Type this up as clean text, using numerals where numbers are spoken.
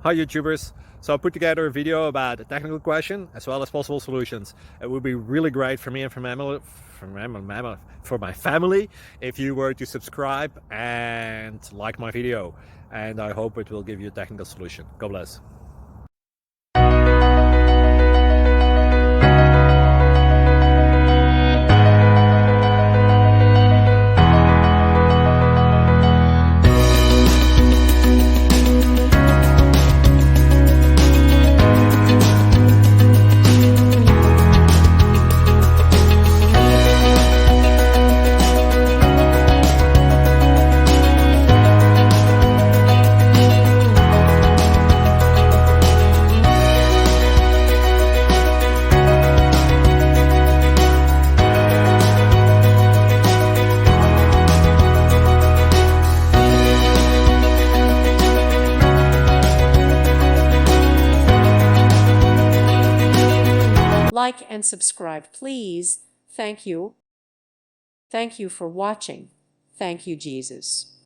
Hi YouTubers! So I put together a video about a technical question as well as possible solutions. It would be really great for me and for my family if you were to subscribe and like my video, and I hope it will give you a technical solution. God bless. Like and subscribe, please. Thank you. Thank you for watching. Thank you, Jesus.